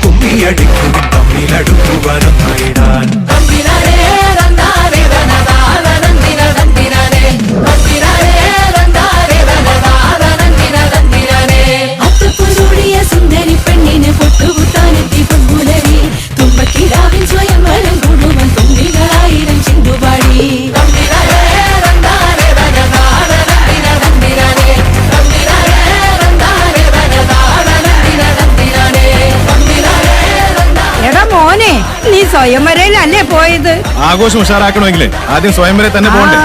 കുമ്മിയടിക്കും തമ്മിലടുത്തു വരുന്നയിടാൻ സുന്ദരി പെണ്ണിന് പൊട്ടുകുത്താനെത്തി പൊങ്കുലരി തുമ്പക്കിടാവിൻ സ്വയംവരം കൂടുവൻ തുമ്പികളായിരം ചിന്തുപാടി എടാ മോനെ, നീ സ്വയംവരയിലല്ലേ പോയത്? ആഘോഷം ഉഷാറാക്കണമെങ്കിൽ ആദ്യം സ്വയംവരെ തന്നെ പോകണ്ടേ?